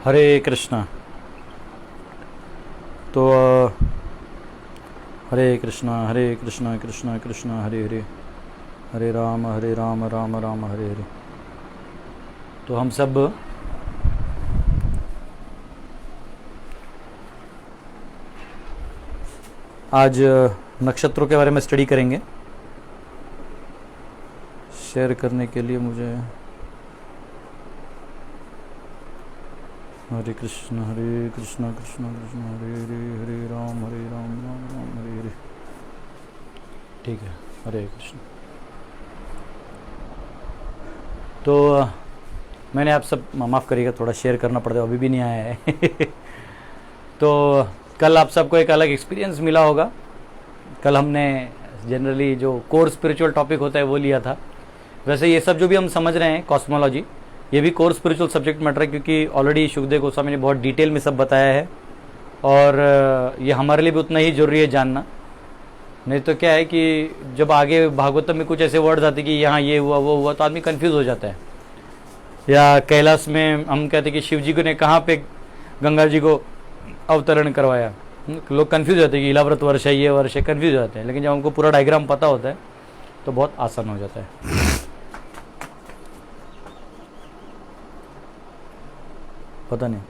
हरे कृष्णा। तो हरे कृष्णा कृष्णा कृष्णा हरे हरे, हरे राम राम राम हरे हरे। तो हम सब आज नक्षत्रों के बारे में स्टडी करेंगे। शेयर करने के लिए मुझे हरे कृष्णा कृष्णा कृष्णा हरे हरे, हरे राम राम हरे हरे। ठीक है, हरे कृष्ण। तो मैंने आप सब माफ़ करिएगा, थोड़ा शेयर करना पड़ता है, अभी भी नहीं आया है। तो कल आप सबको एक अलग एक्सपीरियंस मिला होगा। कल हमने जनरली जो कोर स्पिरिचुअल टॉपिक होता है वो लिया था। वैसे ये सब जो भी हम समझ रहे हैं कॉस्मोलॉजी, ये भी कोर स्पिरिचुअल सब्जेक्ट मैटर है, क्योंकि ऑलरेडी सुखदेव गोस्वामी ने बहुत डिटेल में सब बताया है और ये हमारे लिए भी उतना ही ज़रूरी है जानना। नहीं तो क्या है कि जब आगे भागवतम में कुछ ऐसे वर्ड्स आते कि यहाँ ये हुआ वो हुआ तो आदमी कंफ्यूज हो जाता है। या कैलाश में हम कहते कि शिव जी को ने कहाँ पे गंगा जी को अवतरण करवाया, लोग कंफ्यूज हो जाते हैं कि इलाव्रत वर्ष है, ये वर्ष है, कंफ्यूज हो जाते हैं। लेकिन जब हमको पूरा डायग्राम पता होता है तो बहुत आसान हो जाता है। पता नहीं,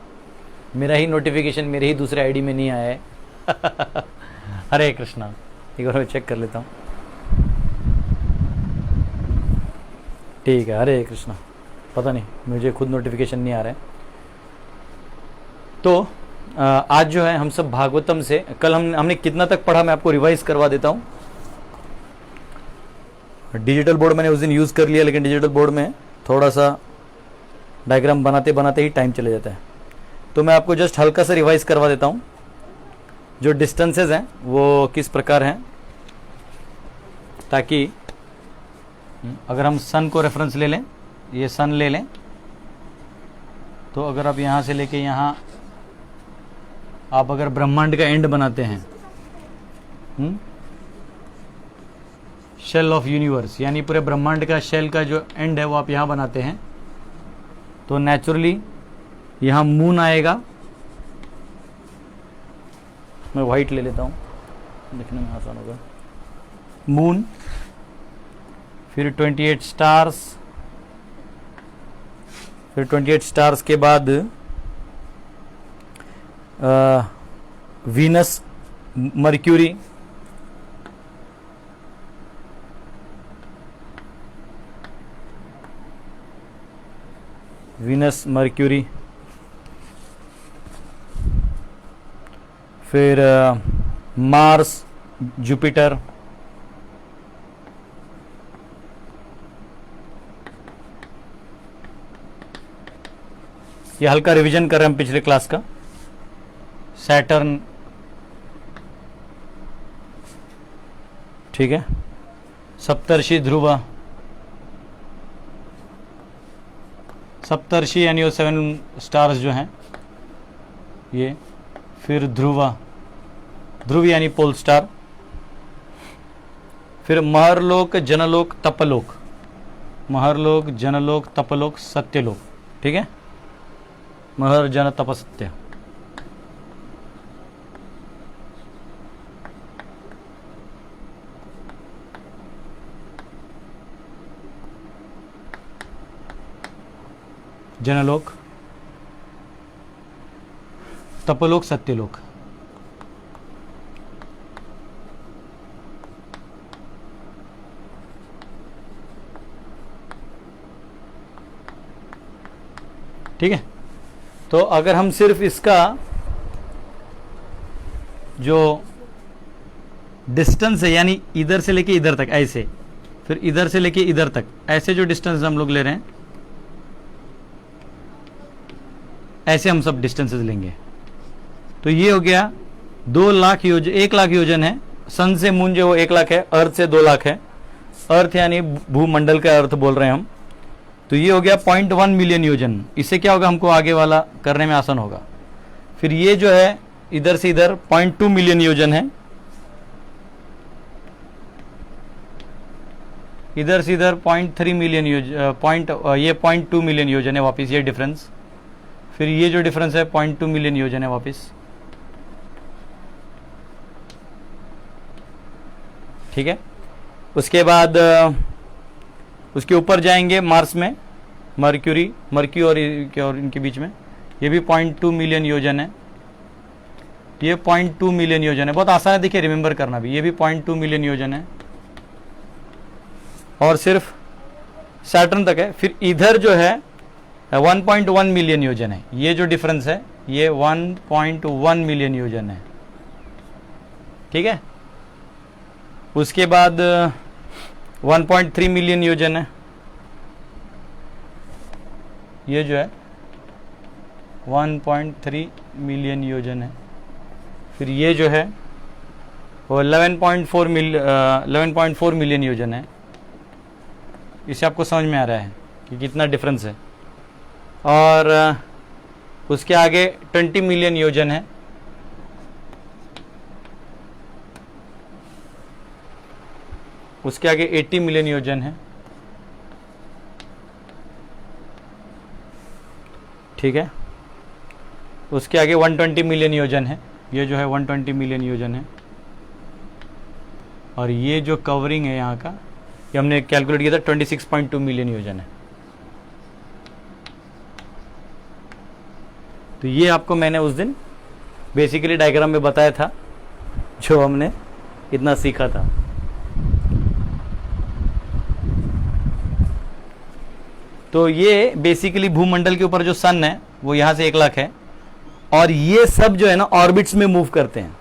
मेरा ही नोटिफिकेशन मेरे ही दूसरे आईडी में नहीं आया है। हरे कृष्णा, एक बार मैं चेक कर लेता हूँ। ठीक है, हरे कृष्णा। पता नहीं, मुझे खुद नोटिफिकेशन नहीं आ रहा है। तो आज जो है हम सब भागवतम से, कल हमने कितना तक पढ़ा मैं आपको रिवाइज करवा देता हूँ। डिजिटल बोर्ड मैंने उस दिन यूज़ कर लिया, लेकिन डिजिटल बोर्ड में थोड़ा सा डायग्राम बनाते बनाते ही टाइम चले जाता है। तो मैं आपको जस्ट हल्का सा रिवाइज करवा देता हूँ। जो डिस्टेंसेस हैं वो किस प्रकार हैं, ताकि अगर हम सन को रेफरेंस ले लें, ये सन ले लें, तो अगर आप यहाँ से लेके यहाँ आप अगर ब्रह्मांड का एंड बनाते हैं, शेल ऑफ यूनिवर्स, यानी पूरे ब्रह्मांड का शेल का जो एंड है वो आप यहाँ बनाते हैं, तो नेचुरली यहाँ मून आएगा। मैं वाइट ले लेता हूँ, देखने में आसान होगा। मून, फिर 28 स्टार्स, फिर 28 स्टार्स के बाद वीनस, मर्क्यूरी, वीनस मर्क्यूरी, फिर मार्स, जुपिटर, ये हल्का रिवीजन कर रहे हैं हम पिछले क्लास का। सैटर्न, ठीक है, सप्तर्षि ध्रुव, सप्तर्षि यानी वो 7 स्टार्स जो हैं ये, फिर ध्रुवा, ध्रुव यानी पोल स्टार, फिर महरलोक, जनलोक, तपलोक, महरलोक, जनलोक, तपलोक, सत्यलोक। ठीक है, महर जन तप सत्य। जनलोक, तपलोक, सत्यलोक। ठीक है, तो अगर हम सिर्फ इसका जो डिस्टेंस है, यानी इधर से लेके इधर तक ऐसे, फिर इधर से लेके इधर तक ऐसे जो डिस्टेंस हम लोग ले रहे हैं, ऐसे हम सब डिस्टेंसेस लेंगे, तो ये हो गया 2 लाख योजन, 1 लाख योजन है। सन से मून जो 1 लाख है, अर्थ से 2 लाख है। अर्थ यानी भूमंडल का अर्थ बोल रहे हैं हम, तो ये हो गया 0.1 मिलियन योजन। इससे क्या होगा, हमको आगे वाला करने में आसान होगा। फिर ये जो है इधर से इधर 0.2 मिलियन योजन है, इधर से इधर 0.3 मिलियन योजन, ये 0.2 मिलियन योजन है वापिस, ये डिफरेंस। फिर ये जो डिफरेंस है 0.2 मिलियन योजन है वापस, ठीक है। उसके बाद उसके ऊपर जाएंगे मार्स में, मर्क्यूरी और इनके बीच में, ये भी 0.2 मिलियन योजन है, ये 0.2 मिलियन योजन है। बहुत आसान है, देखिए रिमेंबर करना भी, ये भी 0.2 मिलियन योजन है और सिर्फ सैटर्न तक है। फिर इधर जो है 1.1 मिलियन योजन है, ये जो डिफरेंस है ये 1.1 मिलियन योजन है, ठीक है। उसके बाद 1.3 मिलियन योजन है, ये जो है 1.3 मिलियन योजन है। फिर ये जो है वो 11.4 मिलियन योजन है। इससे आपको समझ में आ रहा है कि कितना डिफरेंस है। और उसके आगे 20 मिलियन योजन है, उसके आगे 80 मिलियन योजन है, ठीक है। उसके आगे 120 मिलियन योजन है, ये जो है 120 मिलियन योजन है। और ये जो कवरिंग है यहाँ का, ये हमने कैलकुलेट किया था 26.2 मिलियन योजन है। तो ये आपको मैंने उस दिन बेसिकली डायग्राम में बताया था, जो हमने इतना सीखा था। तो ये बेसिकली भूमंडल के ऊपर जो सन है वो यहाँ से 1 लाख है, और ये सब जो है ना ऑर्बिट्स में मूव करते हैं,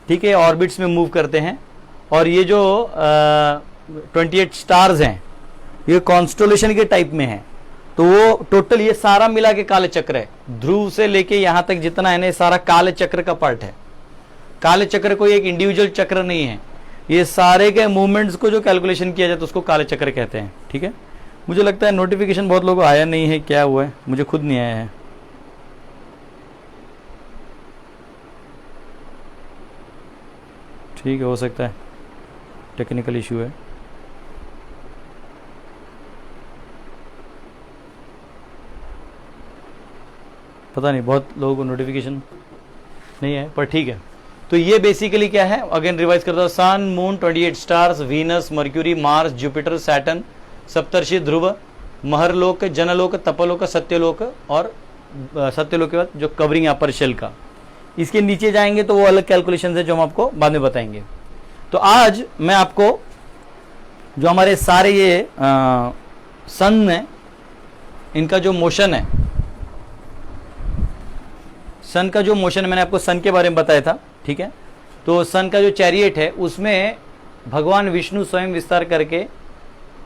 ठीक है, ऑर्बिट्स में मूव करते हैं। और ये जो 28 स्टार्स हैं ये कॉन्स्टोलेशन के टाइप में हैं। तो वो टोटल ये सारा मिला के काले चक्र है, ध्रुव से लेके यहां तक जितना है ना, ये सारा काले चक्र का पार्ट है। काले चक्र कोई एक इंडिविजुअल चक्र नहीं है, ये सारे के मूवमेंट्स को जो कैलकुलेशन किया जाए तो उसको काले चक्र कहते हैं, ठीक है। मुझे लगता है नोटिफिकेशन बहुत लोगों को आया नहीं है, क्या हुआ है, मुझे खुद नहीं आया है। ठीक है, हो सकता है टेक्निकल इशू है। पता नहीं, बहुत लोगों को नोटिफिकेशन नहीं है, पर ठीक है। तो ये बेसिकली क्या है, अगेन रिवाइज करता हूं। Sun, moon, 28 stars, Venus, Mercury, Mars, Jupiter, Saturn, Saptarshi, Dhruv, Maharlok, Janlok, Taplok, Satyalok, और सत्यलोक के बाद जो कवरिंग अपर शेल का। इसके नीचे जाएंगे तो वो अलग कैलकुलेशन है जो हम आपको बाद में बताएंगे। तो आज मैं आपको जो हमारे सारे ये सन है, इनका जो मोशन है, सन का जो मोशन, मैंने आपको सन के बारे में बताया था, ठीक है। तो सन का जो चैरियट है उसमें भगवान विष्णु स्वयं विस्तार करके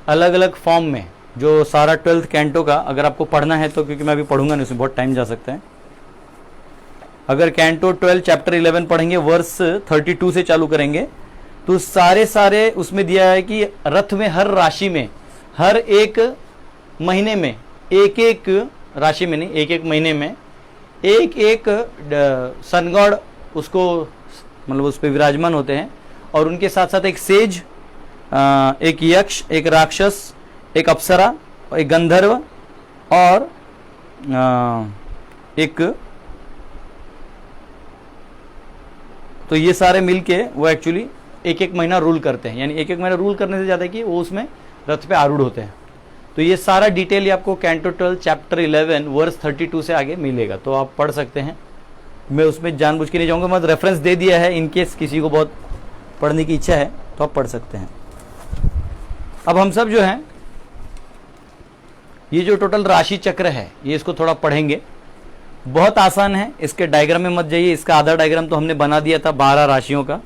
अलग अलग फॉर्म में, जो सारा 12th कैंटो का अगर आपको पढ़ना है तो, क्योंकि मैं अभी पढ़ूंगा नहीं, उसमें बहुत टाइम जा सकता है। अगर कैंटो 12 चैप्टर 11 पढ़ेंगे, वर्स 32 से चालू करेंगे, तो सारे उसमें दिया है कि रथ में हर राशि में, हर एक महीने में, एक एक राशि में नहीं, एक एक महीने में एक एक सन गॉड उसको, मतलब उस पर विराजमान होते हैं। और उनके साथ साथ एक सेज, एक यक्ष, एक राक्षस, एक अप्सरा, एक गंधर्व और एक, तो ये सारे मिलके वो एक्चुअली एक एक महीना रूल करते हैं। यानी एक एक महीना रूल करने से ज़्यादा कि वो उसमें रथ पे आरूढ़ होते हैं। तो ये सारा डिटेल ये आपको कैंटो 12 चैप्टर 11 वर्स 32 से आगे मिलेगा, तो आप पढ़ सकते हैं। मैं उसमें जानबूझ के नहीं जाऊँगा, मैं रेफरेंस दे दिया है, इनकेस किसी को बहुत पढ़ने की इच्छा है तो आप पढ़ सकते हैं। अब हम सब जो हैं, ये जो टोटल राशि चक्र है, ये इसको थोड़ा पढ़ेंगे। बहुत आसान है, इसके डायग्राम में मत जाइए, इसका आधा डायग्राम तो हमने बना दिया था 12 राशियों का।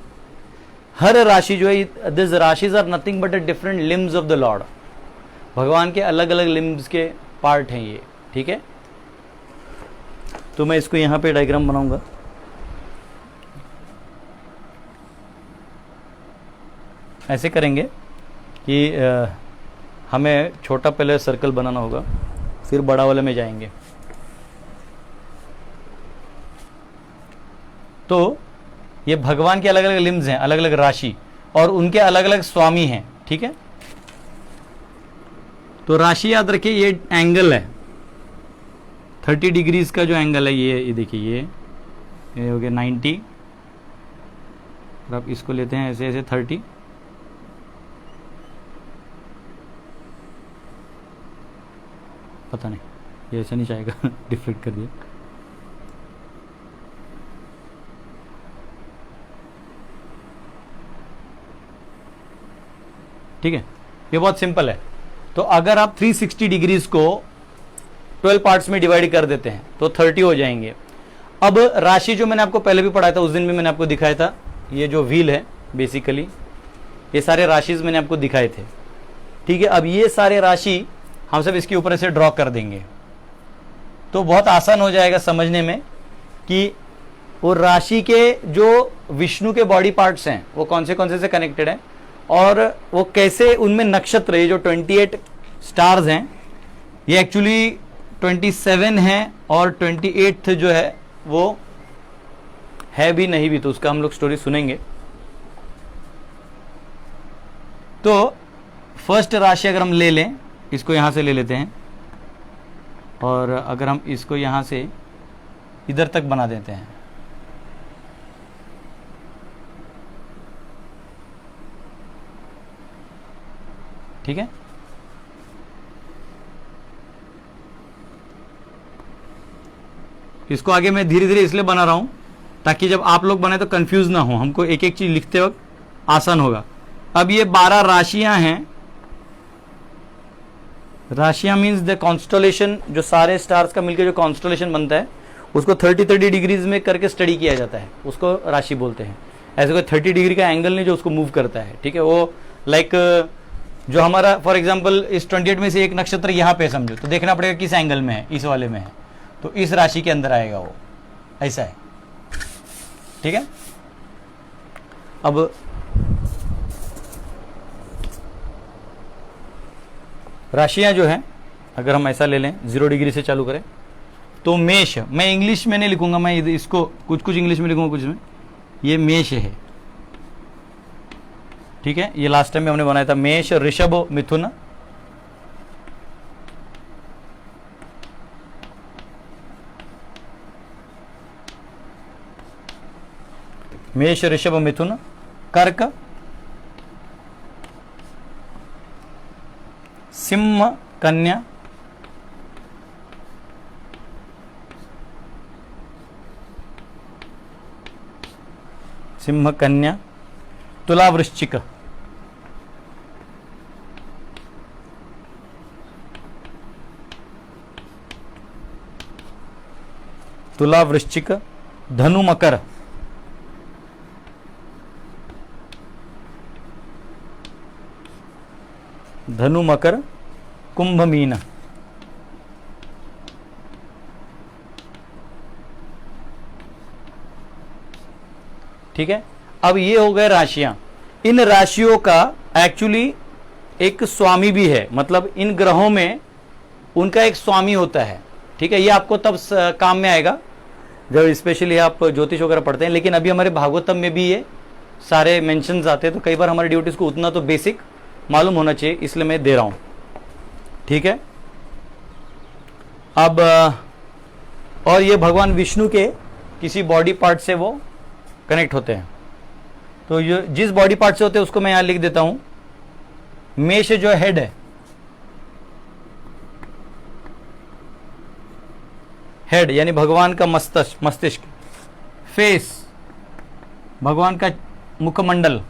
हर राशि जो है, this rashis are nothing but a different limbs of the lord. भगवान के अलग अलग लिम्स के पार्ट हैं ये, ठीक है। तो मैं इसको यहां पे डायग्राम बनाऊंगा। ऐसे करेंगे कि हमें छोटा पहले सर्कल बनाना होगा, फिर बड़ा वाले में जाएंगे। तो ये भगवान के अलग अलग लिम्स हैं, अलग अलग राशि, और उनके अलग अलग स्वामी हैं, ठीक है। तो राशि याद रखिए, ये एंगल है, 30 डिग्रीज का जो एंगल है ये देखिए, ये हो गया 90, और आप इसको लेते हैं ऐसे ऐसे 30, पता नहीं ये ऐसा नहीं चाहेगा डिफ्लेक्ट कर दिया। ठीक है, ये बहुत सिंपल है। तो अगर आप 360 डिग्रीज को 12 पार्ट्स में डिवाइड कर देते हैं तो 30 हो जाएंगे। अब राशि जो मैंने आपको पहले भी पढ़ाया था, उस दिन भी मैंने आपको दिखाया था, ये जो व्हील है बेसिकली ये सारे राशिज मैंने आपको दिखाए थे। ठीक है, अब ये सारे राशि हम सब इसके ऊपर से ड्रॉ कर देंगे तो बहुत आसान हो जाएगा समझने में कि वो राशि के जो विष्णु के बॉडी पार्ट्स हैं वो कौन से कनेक्टेड हैं, और वो कैसे उनमें नक्षत्र, ये जो 28 स्टार्स हैं ये एक्चुअली 27 हैं, और 28th जो है वो है भी नहीं भी, तो उसका हम लोग स्टोरी सुनेंगे। तो फर्स्ट राशि अगर हम ले लें, इसको यहां से ले लेते हैं, और अगर हम इसको यहां से इधर तक बना देते हैं, ठीक है। इसको आगे मैं धीरे धीरे इसलिए बना रहा हूं ताकि जब आप लोग बनाए तो कंफ्यूज ना हो, हमको एक एक चीज लिखते वक्त आसान होगा। अब ये 12 राशियां हैं। राशियां मीन्स द कॉन्स्टलेशन, जो सारे स्टार्स का मिलकर जो कॉन्स्टलेशन बनता है उसको 30 डिग्रीज में करके स्टडी किया जाता है, उसको राशि बोलते हैं। ऐसे कोई 30 डिग्री का एंगल नहीं जो उसको मूव करता है, ठीक है। वो लाइक जो हमारा फॉर एग्जांपल इस 28 में से एक नक्षत्र यहाँ पे समझो तो देखना पड़ेगा किस एंगल में है, इस वाले में है तो इस राशि के अंदर आएगा वो, ऐसा है, ठीक है। अब राशियां जो हैं अगर हम ऐसा ले लें 0 डिग्री से चालू करें तो मेष, मैं इंग्लिश में नहीं लिखूंगा, मैं इसको कुछ इंग्लिश में लिखूंगा, कुछ में, ये मेष है, ठीक है। ये लास्ट टाइम में हमने बनाया था मेष, ऋषभ, मिथुन, मेष, ऋषभ, मिथुन, कर्क, सिंह, कन्या, सिंह, कन्या, तुला, वृश्चिक, तुला, वृश्चिक, धनु, मकर, धनु, मकर, कुंभ, मीन, ठीक है। अब ये हो गए राशियां। इन राशियों का एक्चुअली एक स्वामी भी है, मतलब इन ग्रहों में उनका एक स्वामी होता है, ठीक है। ये आपको तब काम में आएगा जब स्पेशली आप ज्योतिष वगैरह पढ़ते हैं, लेकिन अभी हमारे भागवतम में भी ये सारे मेंशंस आते हैं, तो कई बार हमारे ड्यूटीज को उतना तो बेसिक मालूम होना चाहिए, इसलिए मैं दे रहा हूं, ठीक है। अब और ये भगवान विष्णु के किसी बॉडी पार्ट से वो कनेक्ट होते हैं, तो ये जिस बॉडी पार्ट से होते हैं उसको मैं यहां लिख देता हूं। मेष जो हेड है, हेड यानी भगवान का मस्तिष्क, फेस भगवान का मुखमंडल,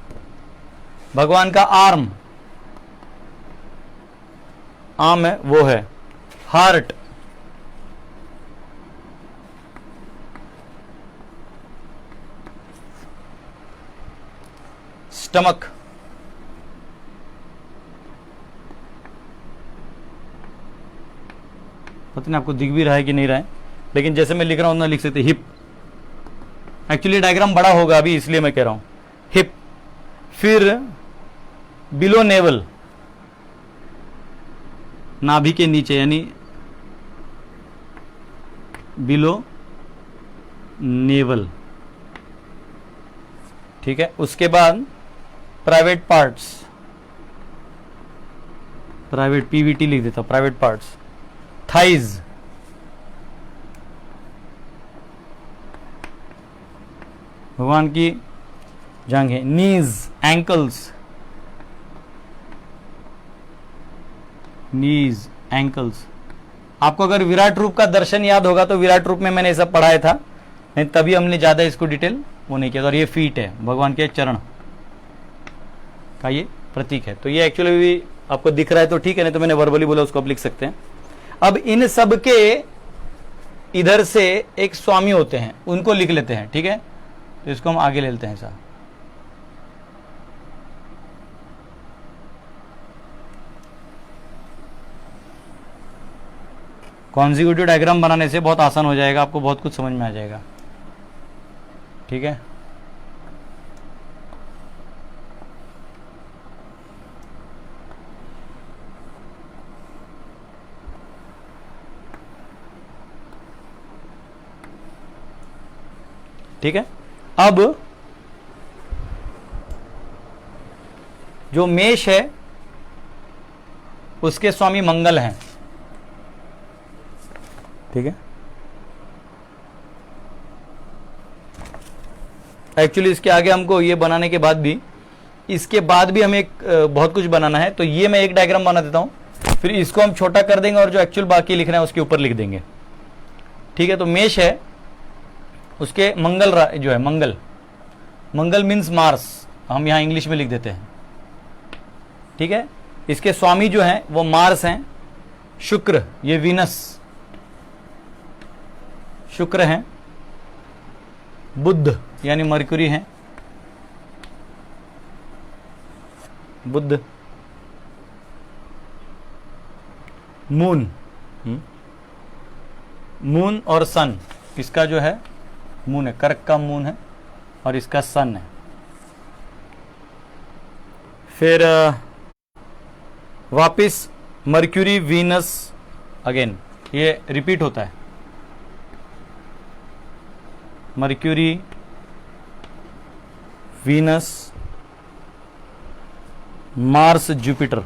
भगवान का आर्म है वो है हार्ट, स्टमक, पता नहीं आपको दिख भी रहा है कि नहीं रहा है, लेकिन जैसे मैं लिख रहा हूं ना लिख सकते हिप, एक्चुअली डायग्राम बड़ा होगा अभी इसलिए मैं कह रहा हूं हिप। फिर बिलो नेवल, नाभि के नीचे यानी बिलो नेवल, ठीक है। उसके बाद प्राइवेट पार्ट्स, प्राइवेट पीवीटी लिख देता हूं, प्राइवेट पार्ट्स, थाइज, भगवान की जांघें, नीज, एंकल्स, नीज, एंकल्स। आपको अगर विराट रूप का दर्शन याद होगा तो विराट रूप में मैंने ये सब पढ़ाया था, नहीं तभी हमने ज़्यादा इसको डिटेल वो नहीं किया। और ये फीट है, भगवान के चरण का ये प्रतीक है। तो ये एक्चुअली भी आपको दिख रहा है तो ठीक है, नहीं तो मैंने वर्बली बोला उसको आप लिख सकते हैं। अब इन सब के इधर से एक स्वामी होते हैं, उनको लिख लेते हैं, ठीक है। तो इसको हम आगे ले लेते हैं साहब। कॉन्जिक्यूटिव डायग्राम बनाने से बहुत आसान हो जाएगा, आपको बहुत कुछ समझ में आ जाएगा, ठीक है। ठीक है। अब जो मेष है उसके स्वामी मंगल हैं, ठीक है। एक्चुअली इसके आगे हमको ये बनाने के बाद भी, इसके बाद भी हमें एक बहुत कुछ बनाना है। तो ये मैं एक डायग्राम बना देता हूं, फिर इसको हम छोटा कर देंगे और जो एक्चुअल बाकी लिखना है उसके ऊपर लिख देंगे, ठीक है। तो मेष है, उसके मंगल जो है, मंगल, मंगल मीन्स मार्स, हम यहां इंग्लिश में लिख देते हैं, ठीक है। इसके स्वामी जो हैं वो मार्स हैं, शुक्र, ये वीनस, शुक्र हैं, बुध यानी मरक्यूरी हैं, बुध, मून, मून और सन, इसका जो है मून है, कर्क का मून है और इसका सन है। फिर वापिस मर्क्यूरी, वीनस, अगेन ये रिपीट होता है, mercury, Venus, Mars, Jupiter,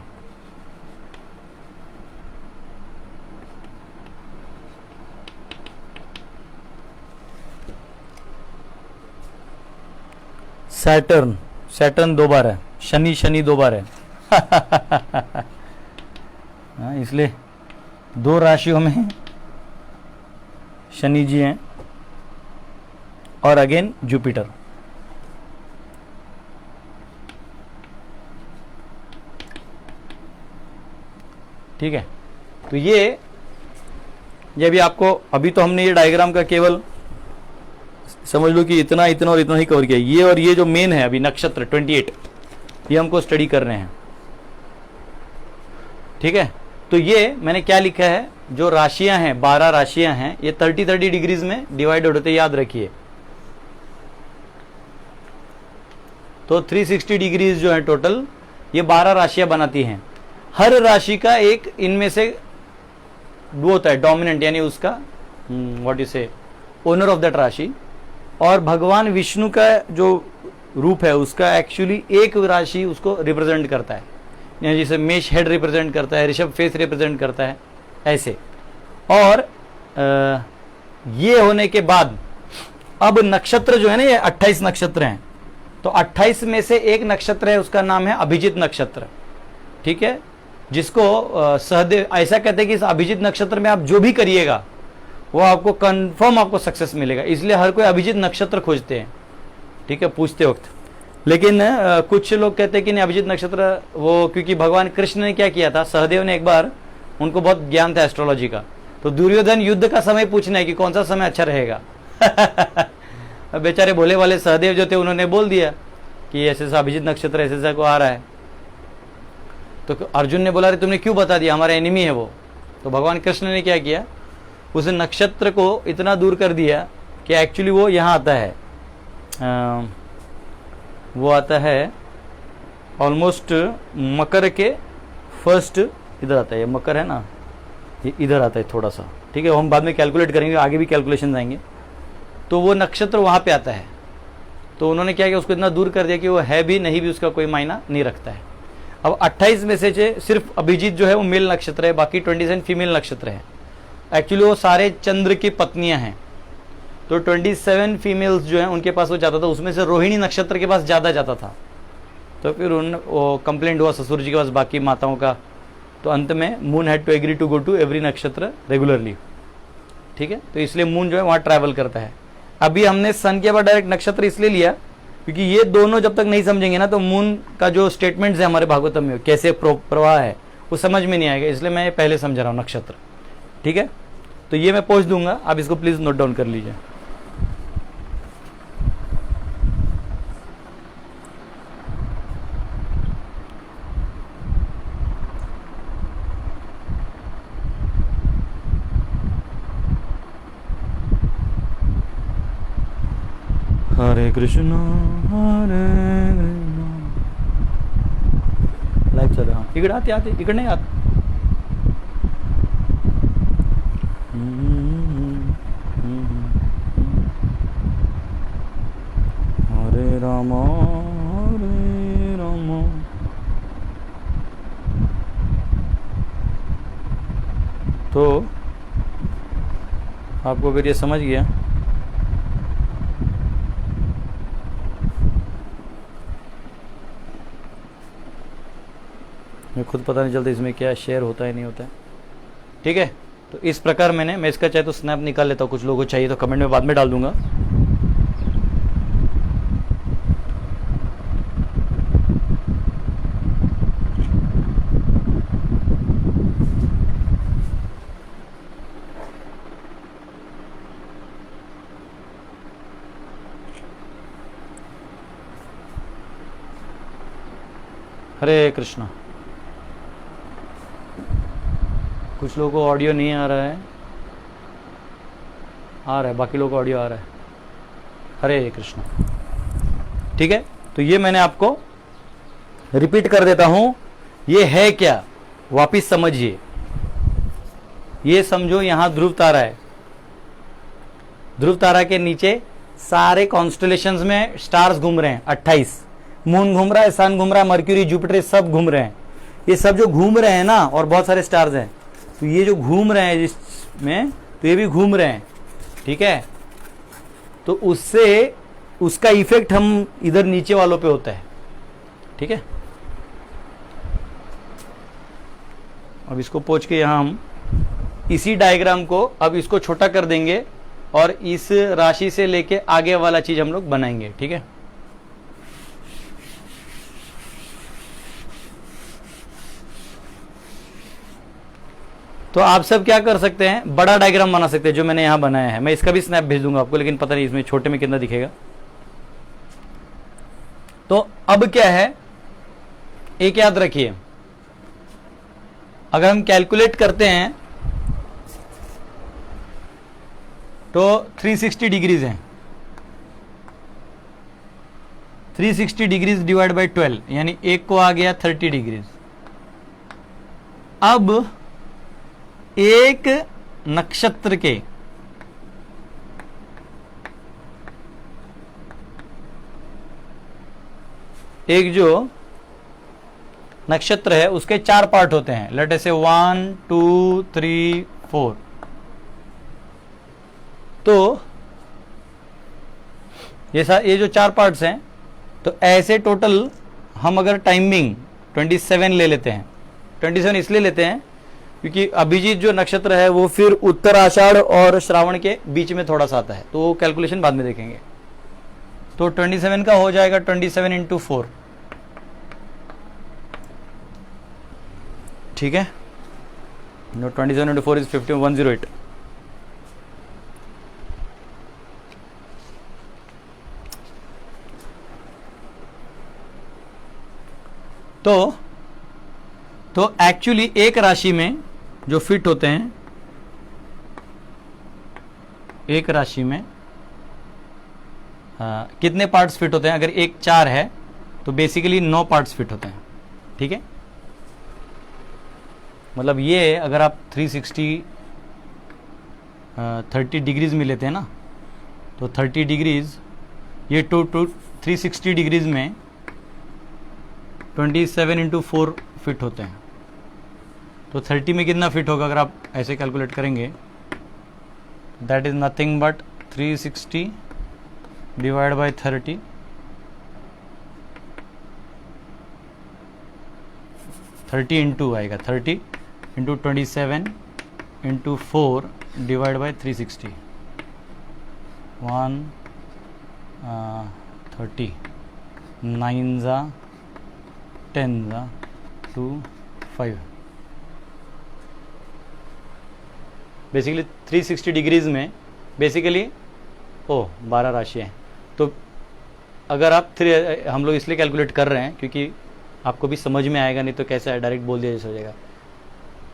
Saturn, Saturn दो बार है, शनि, शनि दो बार है इसलिए दो राशियों में शनि जी हैं, और अगेन जुपिटर, ठीक है। तो ये भी आपको, अभी तो हमने ये डायग्राम का केवल समझ लो कि इतना इतना और इतना ही कवर किया। ये और ये जो मेन है अभी नक्षत्र 28, ये हमको स्टडी कर रहे हैं, ठीक है। तो ये मैंने क्या लिखा है, जो राशियां हैं, 12 राशियां हैं, ये 30-30 डिग्रीज में डिवाइड होते, याद रखिए। तो 360 डिग्रीज जो है टोटल, ये 12 राशियां बनाती हैं। हर राशि का एक इनमें से वो होता है डोमिनेंट, यानी उसका व्हाट यू से, ओनर ऑफ दैट राशि। और भगवान विष्णु का जो रूप है उसका एक्चुअली एक राशि उसको रिप्रेजेंट करता है, यानी जैसे मेष हेड रिप्रेजेंट करता है, ऋषभ फेस रिप्रेजेंट करता है, ऐसे। और ये होने के बाद अब नक्षत्र जो है ना, ये 28 नक्षत्र हैं। तो 28 में से एक नक्षत्र है, उसका नाम है अभिजित नक्षत्र, ठीक है। जिसको सहदेव ऐसा कहते हैं कि इस अभिजित नक्षत्र में आप जो भी करिएगा वो आपको कंफर्म आपको सक्सेस मिलेगा, इसलिए हर कोई अभिजित नक्षत्र खोजते हैं, ठीक है, पूछते वक्त। लेकिन कुछ लोग कहते हैं कि नहीं, अभिजित नक्षत्र वो, क्योंकि भगवान कृष्ण ने क्या किया था, सहदेव ने एक बार, उनको बहुत ज्ञान था एस्ट्रोलॉजी का, तो दुर्योधन युद्ध का समय पूछना है कि कौन सा समय अच्छा रहेगा बेचारे भोले वाले सहदेव जो थे उन्होंने बोल दिया कि ऐसे ऐसा अभिजित नक्षत्र ऐसे ऐसा को आ रहा है। तो अर्जुन ने बोला, अरे तुमने क्यों बता दिया, हमारा एनिमी है वो। तो भगवान कृष्ण ने क्या किया, उस नक्षत्र को इतना दूर कर दिया कि एक्चुअली वो यहाँ आता है, वो आता है ऑलमोस्ट मकर के फर्स्ट, इधर आता है, ये मकर है ना, ये इधर आता है थोड़ा सा, ठीक है। हम बाद में कैलकुलेट करेंगे, आगे भी कैलकुलेशन आएंगे। तो वो नक्षत्र वहाँ पे आता है। तो उन्होंने क्या किया, उसको इतना दूर कर दिया कि वो है भी नहीं भी उसका कोई मायना नहीं रखता है। अब 28 में से सिर्फ अभिजीत जो है वो मेल नक्षत्र है, बाकी 27 फीमेल नक्षत्र है। एक्चुअली वो सारे चंद्र की पत्नियां हैं, तो 27 फीमेल्स जो हैं उनके पास वो जाता था, उसमें से रोहिणी नक्षत्र के पास ज़्यादा जाता था। तो फिर वो कंप्लेंट हुआ ससुर जी के पास बाकी माताओं का, तो अंत में moon had to agree to go to every nakshatra regularly. ठीक है, तो इसलिए मून जो है वहाँ ट्रैवल करता है। अभी हमने सन के बाद डायरेक्ट नक्षत्र इसलिए लिया क्योंकि ये दोनों जब तक नहीं समझेंगे ना तो मून का जो स्टेटमेंट्स है हमारे भागवतम में कैसे प्रवाह है वो समझ में नहीं आएगा, इसलिए मैं पहले समझा रहा हूँ नक्षत्र। ठीक है, तो ये मैं पोस्ट दूंगा, आप इसको प्लीज़ नोट डाउन कर लीजिए। हरे कृष्णा लाइव चालू। हाँ, इकडे आते आते इकडे नाही आत। हरे राम हरे राम। तो आपको अगर ये समझ गया मैं खुद पता नहीं चलता इसमें क्या शेयर होता है नहीं होता है। ठीक है, तो इस प्रकार मैं इसका चाहे तो स्नैप निकाल लेता हूँ, कुछ लोगों को चाहिए तो कमेंट में बाद में डाल दूंगा। हरे कृष्णा। कुछ लोगों को ऑडियो नहीं आ रहा है, बाकी लोगों को ऑडियो आ रहा है। हरे कृष्णा। ठीक है, तो ये मैंने आपको रिपीट कर देता हूं, ये है क्या वापिस समझिए। ये समझो यहां ध्रुव तारा है, ध्रुव तारा के नीचे सारे कॉन्स्टलेशंस में स्टार्स घूम रहे हैं 28, मून घूम रहा है, सन घूम रहा है, मर्क्यूरी जुपिटर सब घूम रहे हैं। ये सब जो घूम रहे हैं ना, और बहुत सारे स्टार्स हैं, तो ये जो घूम रहे हैं जिसमें, तो ये भी घूम रहे हैं। ठीक है, तो उससे उसका इफेक्ट हम इधर नीचे वालों पे होता है। ठीक है, अब इसको पोंछ के यहां हम इसी डायग्राम को अब इसको छोटा कर देंगे और इस राशि से लेके आगे वाला चीज हम लोग बनाएंगे। ठीक है, तो आप सब क्या कर सकते हैं, बड़ा डायग्राम बना सकते हैं जो मैंने यहां बनाया है। मैं इसका भी स्नैप भेज दूंगा आपको, लेकिन पता नहीं इसमें छोटे में कितना दिखेगा। तो अब क्या है, एक याद रखिए, अगर हम कैलकुलेट करते हैं तो 360 डिग्रीज है, 360 डिग्रीज डिवाइड बाई 12, यानी एक को आ गया 30 डिग्रीज। अब एक नक्षत्र के एक जो नक्षत्र है उसके 4 पार्ट होते हैं, लेट अस से 1 2 3 4। तो ये जो 4 पार्ट्स हैं, तो ऐसे टोटल हम अगर टाइमिंग 27 ले लेते हैं, 27 इसलिए लेते हैं क्योंकि अभिजीत जो नक्षत्र है वो फिर उत्तर आषाढ़ और श्रावण के बीच में थोड़ा सा आता है, तो वो कैलकुलेशन बाद में देखेंगे। तो 27 का हो जाएगा 27 इंटू 4। ठीक है, 27 इंटू 4 इज 108। तो एक्चुअली एक राशि में जो फिट होते हैं, एक राशि में कितने पार्ट्स फिट होते हैं, अगर एक 4 है तो बेसिकली 9 पार्ट्स फिट होते हैं। ठीक है, मतलब ये अगर आप 30 डिग्रीज में लेते हैं ना, तो 30 डिग्रीज ये 360 डिग्रीज में 27 इंटू 4 फिट होते हैं। तो 30 में कितना फिट होगा अगर आप ऐसे कैलकुलेट करेंगे, that is nothing but 360 divide by 30, 30 into आएगा 30 इंटू 27 इंटू 4 डिवाइड बाय 360, 30 9 जा 10 जा 2 5। बेसिकली 360 डिग्रीज में बेसिकली 12 राशि है। तो अगर आप हम लोग इसलिए कैलकुलेट कर रहे हैं क्योंकि आपको भी समझ में आएगा, नहीं तो कैसे डायरेक्ट बोल दिया जैसे हो जाएगा।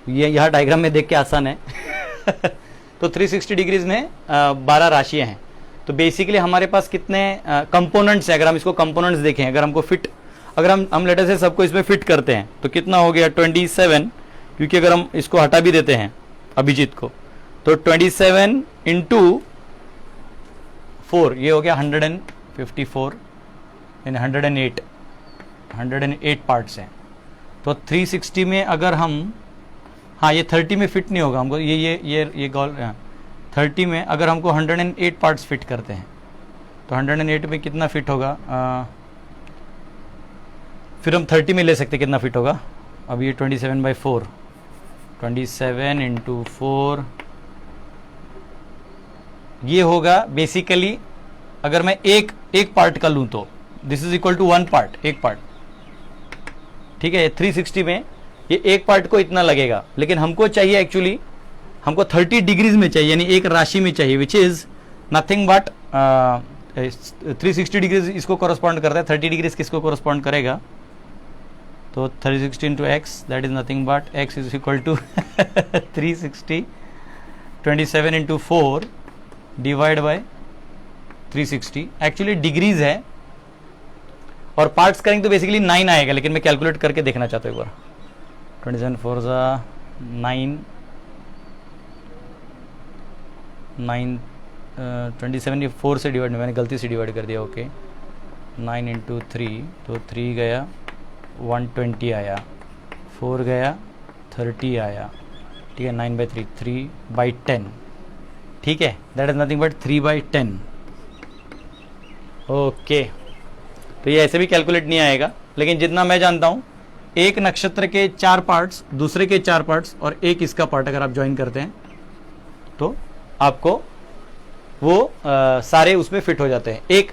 ये यहाँ डायग्राम में देख के आसान है। तो 360 डिग्रीज में 12 राशियाँ हैं। तो बेसिकली हमारे पास कितने कंपोनेंट्स हैं, अगर हम इसको कंपोनेंट्स देखें, अगर हमको फिट, अगर हम लेटर से सबको इसमें फिट करते हैं तो कितना हो गया 27, क्योंकि अगर हम इसको हटा भी देते हैं अभिजीत को तो 27 इंटू 4 ये हो गया 154 यानी 108 पार्ट्स हैं। तो 360 में अगर हम, हाँ ये 30 में फिट नहीं होगा हमको, ये गोल 30 में अगर हमको 108 पार्ट्स फिट करते हैं तो 108 में कितना फिट होगा, फिर हम 30 में ले सकते कितना फिट होगा। अब ये 27/4, 27 इंटू 4 ये होगा बेसिकली, अगर मैं एक पार्ट का लूँ तो this is equal to 1 part, एक पार्ट, ठीक है। 360 में ये एक पार्ट को इतना लगेगा, लेकिन हमको चाहिए एक्चुअली, हमको 30 डिग्रीज में चाहिए, यानी एक राशि में चाहिए, which is nothing but 360 degrees इसको कोरस्पॉन्ड करता है। 30 डिग्रीज किसको कोरस्पॉन्ड करेगा, तो 360 into X, that is nothing but X is equal to 360, 27 into 4 divide by 360, actually degrees है और पार्ट्स करेंगे तो बेसिकली 9 आएगा, लेकिन मैं कैलकुलेट करके देखना चाहता हूँ एक बार। 27 4 9 9 27 4 से डिवाइड, मैंने गलती से डिवाइड कर दिया, ओके। 9 इंटू 3 तो 3 गया 120 आया, 4 गया 30 आया, ठीक है। 9/3 3/10, ठीक है, that is nothing but 3/10, okay. तो ये ऐसे भी कैलकुलेट नहीं आएगा, लेकिन जितना मैं जानता हूँ एक नक्षत्र के 4 पार्ट्स, दूसरे के 4 पार्ट्स और एक इसका पार्ट अगर आप ज्वाइन करते हैं तो आपको वो सारे उसमें फिट हो जाते हैं एक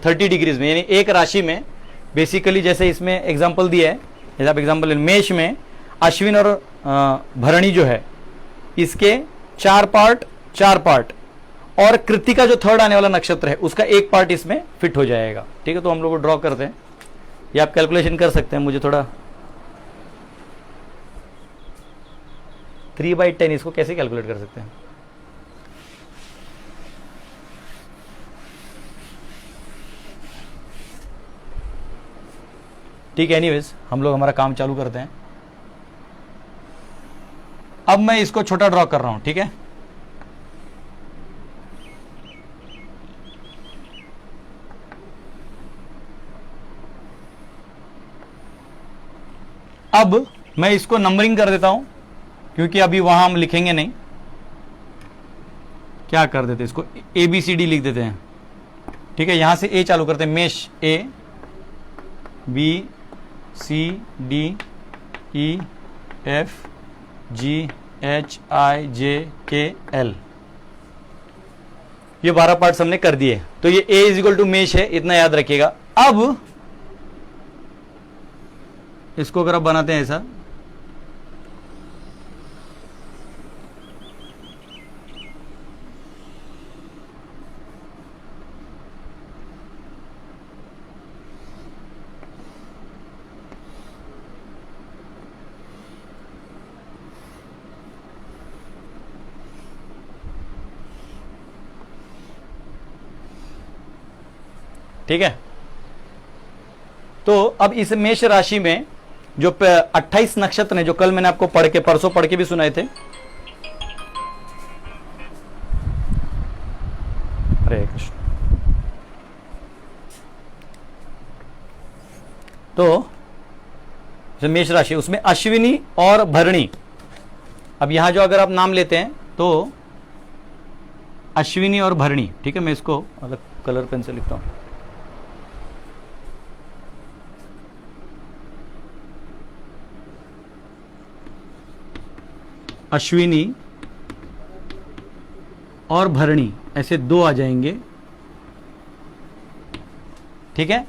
30 डिग्रीज में, यानी एक राशि में। बेसिकली जैसे इसमें एग्जांपल दिया है, जैसे आप एग्जांपल मेष में अश्विन और भरणी जो है इसके 4 पार्ट और कृतिका जो थर्ड आने वाला नक्षत्र है उसका एक पार्ट इसमें फिट हो जाएगा, ठीक है। तो हम लोग ड्रॉ करते हैं, ये आप कैलकुलेशन कर सकते हैं, मुझे थोड़ा 3/10 इसको कैसे कैलकुलेट कर सकते हैं। ठीक है, एनीवेज हम लोग हमारा काम चालू करते हैं। अब मैं इसको छोटा ड्रॉ कर रहा हूं, ठीक है। अब मैं इसको नंबरिंग कर देता हूं, क्योंकि अभी वहां हम लिखेंगे नहीं। क्या कर देते, इसको ABCD लिख देते हैं, ठीक है। यहां से A चालू करते हैं, मेष A B C D E F G H I J K L, ये 12 पार्ट्स हमने कर दिए। तो ये A इज इक्वल टू मेष है, इतना याद रखिएगा। अब इसको अगर आप बनाते हैं ऐसा, ठीक है। तो अब इस मेष राशि में जो 28 नक्षत्र हैं, जो कल मैंने आपको परसों पढ़ के भी सुनाए थे। हरे कृष्ण। तो जो मेष राशि उसमें अश्विनी और भरणी, अब यहां जो अगर आप नाम लेते हैं तो अश्विनी और भरणी, ठीक है, मैं इसको अलग कलर पेन से लिखता हूं। अश्विनी और भरणी, ऐसे दो आ जाएंगे, ठीक है।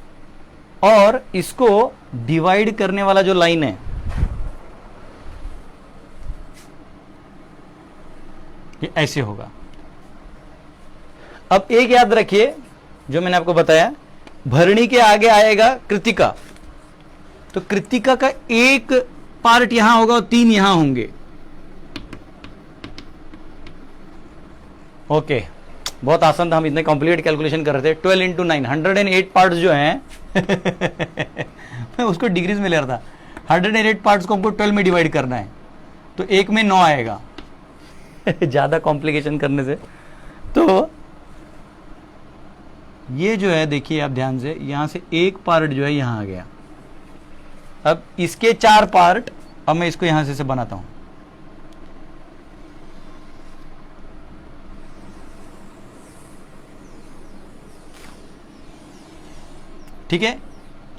और इसको डिवाइड करने वाला जो लाइन है, ये ऐसे होगा। अब एक याद रखिए जो मैंने आपको बताया, भरणी के आगे आएगा कृतिका, तो कृतिका का एक पार्ट यहां होगा और 3 यहां होंगे। ओके, बहुत आसान था, हम इतने कॉम्प्लिकेट कैलकुलेशन कर रहे थे। 12 इंटू 9, 108 पार्ट्स जो हैं मैं उसको डिग्रीज में ले रहा था। 108 पार्ट्स को हमको 12 में डिवाइड करना है, तो एक में 9 आएगा ज्यादा कॉम्प्लिकेशन करने से। तो ये जो है, देखिए आप ध्यान से, यहां से एक पार्ट जो है यहां आ गया। अब इसके 4 पार्ट, अब मैं इसको यहां से बनाता हूं। ठीक है,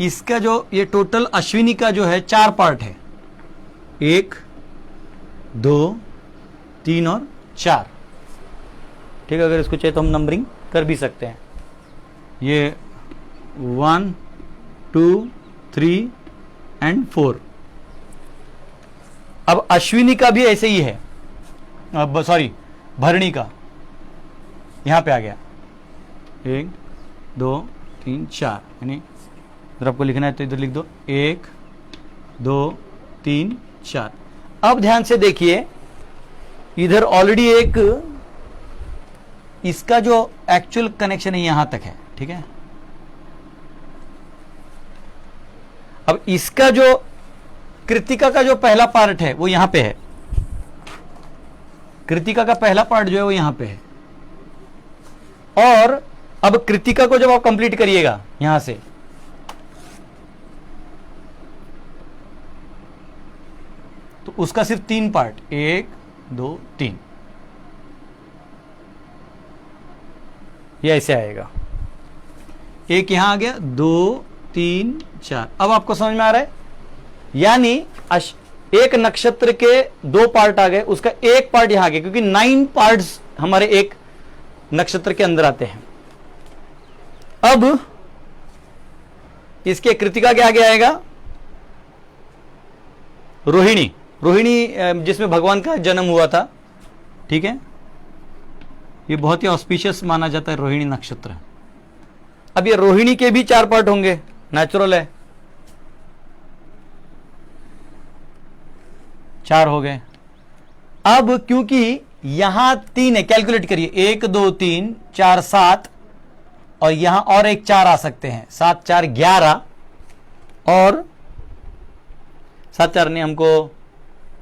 इसका जो ये टोटल अश्विनी का जो है 4 पार्ट है, 1 2 3 और 4, ठीक है। अगर इसको चाहिए तो हम नंबरिंग कर भी सकते हैं। ये 1 2 3 एंड 4। अब अश्विनी का भी ऐसे ही है, अब सॉरी भरणी का यहां पे आ गया 1 2 3 4, यानी इधर आपको लिखना है तो इधर लिख दो 1 2 3 4। अब ध्यान से देखिए, इधर ऑलरेडी एक इसका जो एक्चुअल कनेक्शन है यहां तक है, ठीक है। अब इसका जो कृतिका का जो पहला पार्ट है वो यहां पे है, कृतिका का पहला पार्ट जो है वो यहां पे है। और अब कृतिका को जब आप कंप्लीट करिएगा यहां से, तो उसका सिर्फ 3 पार्ट, 1 2 3, ये ऐसे आएगा। एक यहां आ गया, 2 3 4। अब आपको समझ में आ रहा है, यानी एक नक्षत्र के 2 पार्ट आ गए, उसका एक पार्ट यहां आ गया, क्योंकि 9 पार्ट्स हमारे एक नक्षत्र के अंदर आते हैं। अब इसके कृतिका के आगे आएगा रोहिणी, रोहिणी जिसमें भगवान का जन्म हुआ था, ठीक है। ये बहुत ही ऑस्पिशियस माना जाता है रोहिणी नक्षत्र। अब ये रोहिणी के भी 4 पार्ट होंगे, नेचुरल है, 4 हो गए। अब क्योंकि यहां 3 है, कैलकुलेट करिए, 1 2 3 4 7, और यहां और एक 4 आ सकते हैं, 7 4 11, और 7 4 नहीं, हमको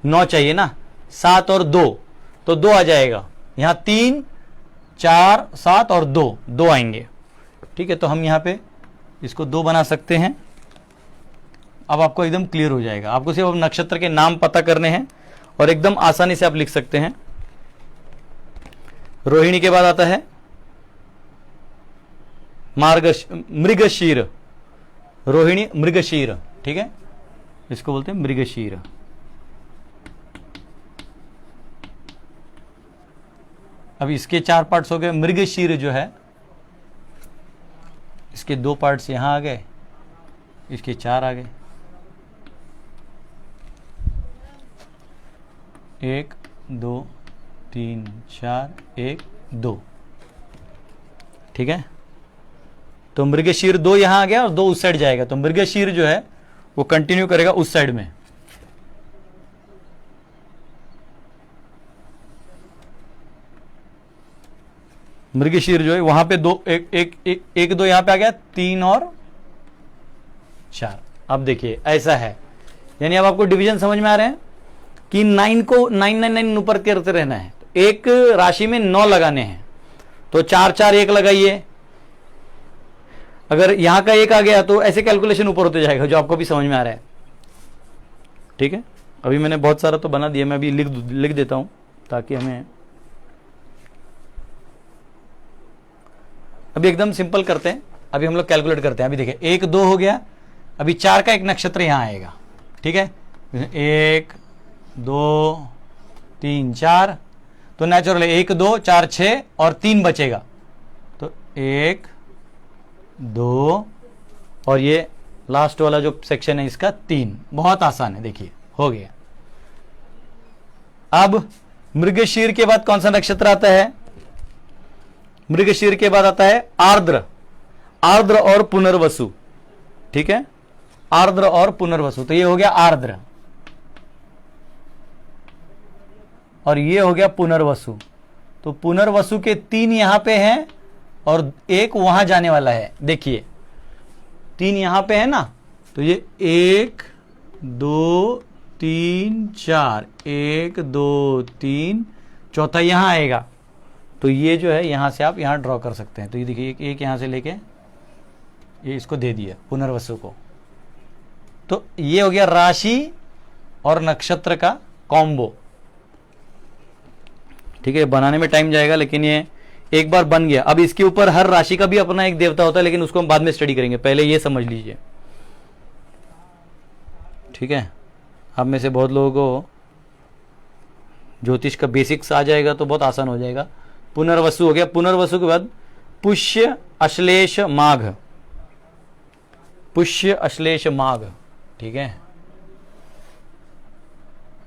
9 चाहिए ना, 7 और 2, तो 2 आ जाएगा। यहां 3 4 7 और 2 आएंगे, ठीक है। तो हम यहां पे इसको 2 बना सकते हैं। अब आपको एकदम क्लियर हो जाएगा, आपको सिर्फ अब नक्षत्र के नाम पता करने हैं और एकदम आसानी से आप लिख सकते हैं। रोहिणी के बाद आता है मृगशीर, रोहिणी मृगशीर, ठीक है, इसको बोलते हैं मृगशीर। अब इसके 4 पार्ट्स हो गए। मृगशीर जो है, इसके 2 पार्ट्स यहां आ गए, इसके 4 आ गए, 1 2 3 4 1 2, ठीक है। तो मृगशीर 2 यहां आ गया और 2 उस साइड जाएगा, तो मृगशीर जो है वो कंटिन्यू करेगा उस साइड में। मृगशीर जो है वहां पे 2 1 2 यहां पे आ गया, 3 और 4। अब देखिए ऐसा है, यानी अब आपको डिवीजन समझ में आ रहे हैं कि 9 को 9 9 9 ऊपर करते रहना है। एक राशि में 9 लगाने हैं, तो 4 4 1 लगाइए। अगर यहां का 1 आ गया तो ऐसे कैलकुलेशन ऊपर होते जाएगा, जो आपको भी समझ में आ रहा है, ठीक है। अभी मैंने बहुत सारा तो बना दिया, मैं अभी लिख देता हूं ताकि हमें अभी एकदम सिंपल करते हैं, अभी हम लोग कैलकुलेट करते हैं। अभी देखिए 1 2 हो गया, अभी 4 का एक नक्षत्र यहाँ आएगा, ठीक है। 1 2 3 4, तो नेचुरल है 1 2 4 6 और 3 बचेगा, तो 1 2 और ये लास्ट वाला जो सेक्शन है इसका 3। बहुत आसान है, देखिए हो गया। अब मृगशीर के बाद कौन सा नक्षत्र आता है? मृगशीर के बाद आता है आर्द्र, आर्द्र और पुनर्वसु, ठीक है, आर्द्र और पुनर्वसु। तो ये हो गया आर्द्र और ये हो गया पुनर्वसु। तो पुनर्वसु के 3 यहां पे हैं और 1 वहां जाने वाला है। देखिए 3 यहां पे है ना, तो ये 1 2 3 4, 1 2 3, चौथा यहां आएगा। तो ये जो है यहां से आप यहां ड्रॉ कर सकते हैं। तो ये देखिए एक यहां से लेके ये इसको दे दिया पुनर्वसु को। तो ये हो गया राशि और नक्षत्र का कॉम्बो, ठीक है। बनाने में टाइम जाएगा, लेकिन ये एक बार बन गया। अब इसके ऊपर हर राशि का भी अपना एक देवता होता है, लेकिन उसको हम बाद में स्टडी करेंगे, पहले ये समझ लीजिए, ठीक है। आप में से बहुत लोगों को ज्योतिष का बेसिक्स आ जाएगा तो बहुत आसान हो जाएगा। पुनर्वसु हो गया, पुनर्वसु के बाद पुष्य अश्लेष माघ, पुष्य अश्लेष माघ, ठीक है।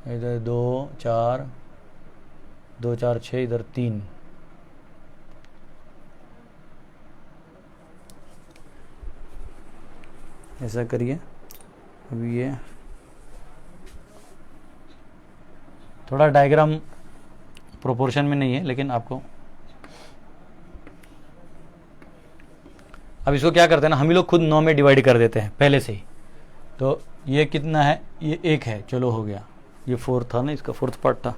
इधर 2 4 2 4 6, इधर 3, ऐसा करिए। अभी ये थोड़ा डायग्राम प्रोपोर्शन में नहीं है, लेकिन आपको अब इसको क्या करते हैं ना, हम ही लोग खुद 9 में डिवाइड कर देते हैं पहले से ही। तो ये कितना है? ये 1 है, चलो हो गया। ये 4 था ना, इसका 4th पार्ट था,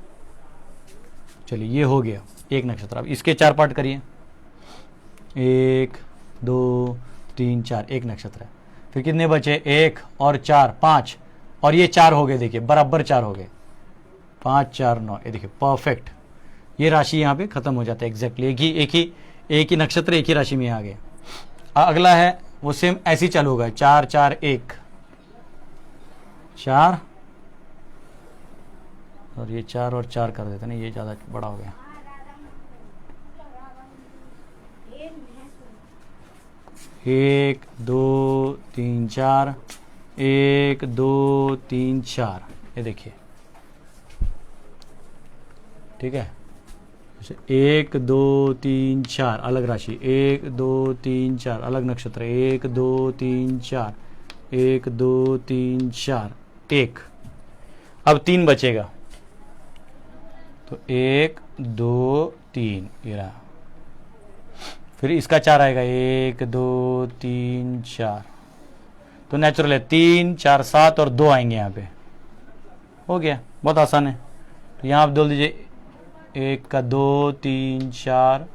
चलिए ये हो गया एक नक्षत्र। अब इसके 4 पार्ट करिए, 1 2 3 4, एक नक्षत्र है। फिर कितने बचे? 1 और 4 5, और ये 4 हो गए, देखिए बराबर 4 हो गए, 5 4 9, ये देखिए परफेक्ट। ये राशि यहाँ पे खत्म हो जाता है एग्जैक्टली, एक ही नक्षत्र एक ही राशि में आ गए। अगला है वो सेम ऐसे ही चालू होगा, 4 4 1 4, और ये 4 और 4 कर देते ना, ये ज़्यादा बड़ा हो गया। एक 2 3 4, 1 2 3 4, ये देखिए, ठीक है। 1 2 3 4 अलग राशि, 1 2 3 4 अलग नक्षत्र, 1 2 3 4, 1 2 3 4 1। अब 3 बचेगा, तो 1 2 3 ये रहा। फिर इसका 4 आएगा, 1 2 3 4, तो नेचुरल है 3 4 7 और 2 आएंगे यहाँ पे, हो गया। बहुत आसान है। तो यहाँ आप बोल दीजिए 1 का 2 3 4,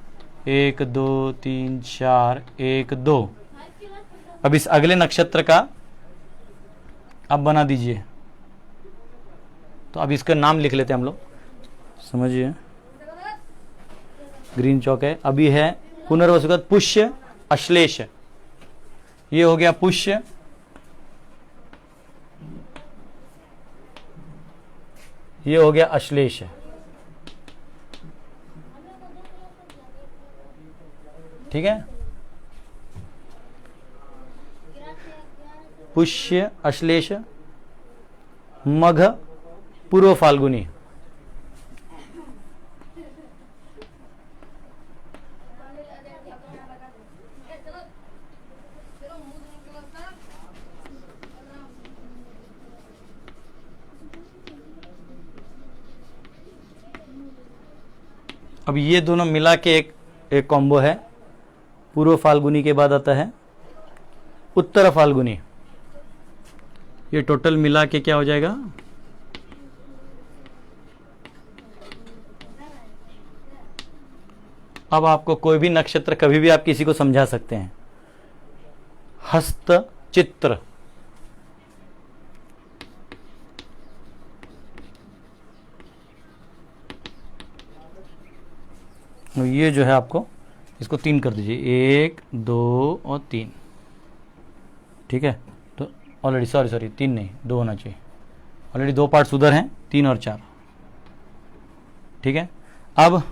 1 2 3 4 1 2। अब इस अगले नक्षत्र का अब बना दीजिए। तो अब इसका नाम लिख लेते हैं हम लोग, समझिए। ग्रीन चौक है। अभी है पुनर्वसु का पुष्य अश्लेष, ये हो गया पुष्य, ये हो गया अश्लेष, ठीक है। पुष्य अश्लेष मघ पूर्व फाल्गुनी, अब ये दोनों मिला के एक कॉम्बो है। पूर्व फाल्गुनी के बाद आता है उत्तर फाल्गुनी, ये टोटल मिला के क्या हो जाएगा? अब आपको कोई भी नक्षत्र कभी भी आप किसी को समझा सकते हैं। हस्त चित्र, ये जो है आपको इसको 3 कर दीजिए, 1 2 और 3। ठीक है, तो ऑलरेडी सॉरी 3 नहीं 2 होना चाहिए, ऑलरेडी 2 पार्ट्स उधर हैं, 3 और 4। ठीक है, अब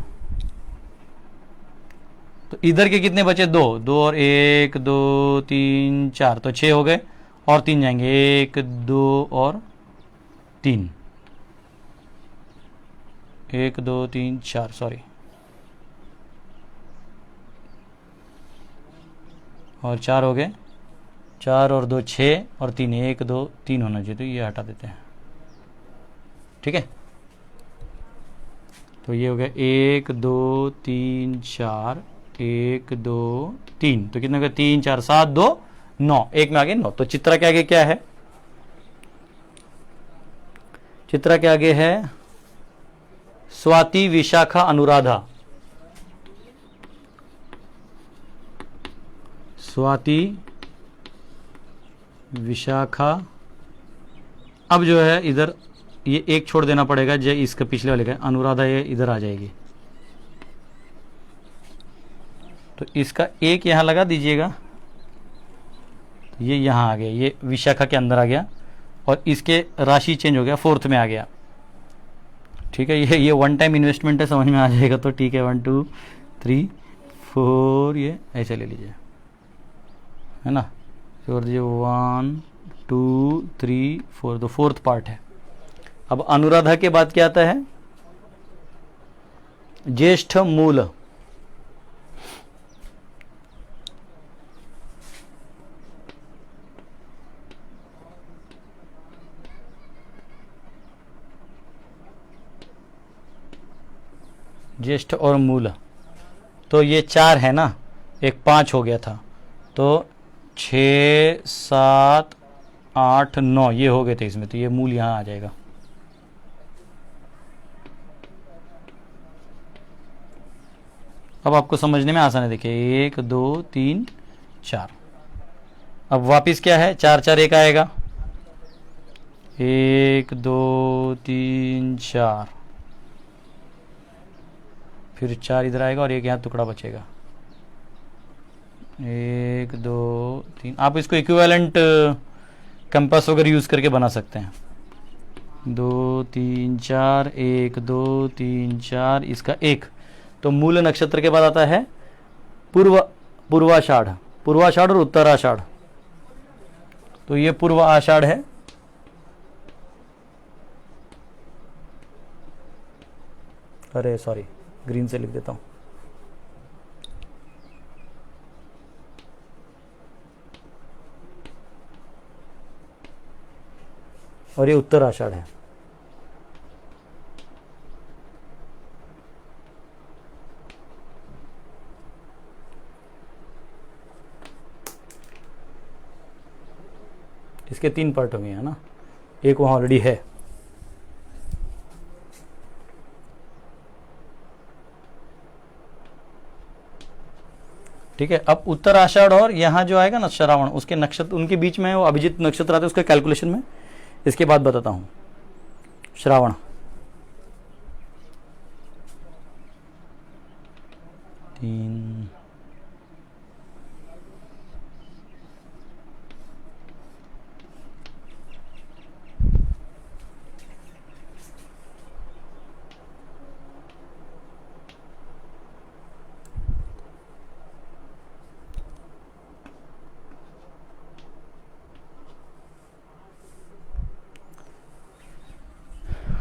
तो इधर के कितने बचे, 2 2 और 1 2 3 4, तो 6 हो गए, और 3 जाएंगे, 1 2 और 3, 1 2 3 4, सॉरी, और 4 हो गए, 4 और 2 6 और 3 1 2 3 होना चाहिए, तो ये हटा देते हैं। ठीक है, तो ये हो गया 1 2 3 4, 1 2 3, तो कितने हो गए, 3 4 7 2 9, एक में आगे 9। तो चित्रा के आगे क्या है, चित्रा के आगे है स्वाति विशाखा अनुराधा। स्वाति विशाखा, अब जो है इधर ये एक छोड़ देना पड़ेगा, जो इसके पिछले वाले का अनुराधा, ये इधर आ जाएगी, तो इसका एक यहां लगा दीजिएगा, ये यहां आ गया, ये विशाखा के अंदर आ गया, और इसके राशि चेंज हो गया, 4th में आ गया। ठीक है, ये 1 टाइम इन्वेस्टमेंट है, समझ में आ जाएगा, तो ठीक है, 1 2 3 4, ये ऐसे ले लीजिए, है ना, जोड़ दीजिए 1 2 3 4, तो 4th पार्ट है। अब अनुराधा के बाद क्या आता है, ज्येष्ठ मूल। ज्येष्ठ और मूल, तो ये 4 है ना, एक 5 हो गया था, तो 6 7 8 9 ये हो गए थे इसमें, तो ये मूल यहां आ जाएगा। अब आपको समझने में आसान है, देखिए 1 2 3 4, अब वापिस क्या है, 4 4 1 आएगा, 1 2 3 4, फिर 4 इधर आएगा, और एक यहाँ टुकड़ा बचेगा, 1 2 3। आप इसको इक्विवेलेंट कंपास वगैरह यूज करके बना सकते हैं, 2 3 4 1 2 3 4, इसका 1। तो मूल नक्षत्र के बाद आता है पूर्वाषाढ़, पूर्वाषाढ़ और उत्तराषाढ़, तो ये पूर्व आषाढ़ है, अरे सॉरी ग्रीन से लिख देता हूं, और ये उत्तर आषाढ़ है। इसके 3 पार्ट होंगे, है ना, एक वहां ऑलरेडी है। ठीक है, अब उत्तर आषाढ़ और यहाँ जो आएगा ना श्रावण, उसके नक्षत्र, उनके बीच में वो अभिजित नक्षत्र आते हैं, उसके कैलकुलेशन में इसके बाद बताता हूं। श्रावण 3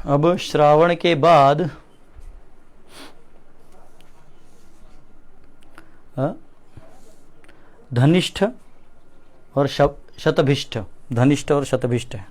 अब श्रावण के बाद धनिष्ठ और शतभिष्ठ, धनिष्ठ और शतभिष्ठ है।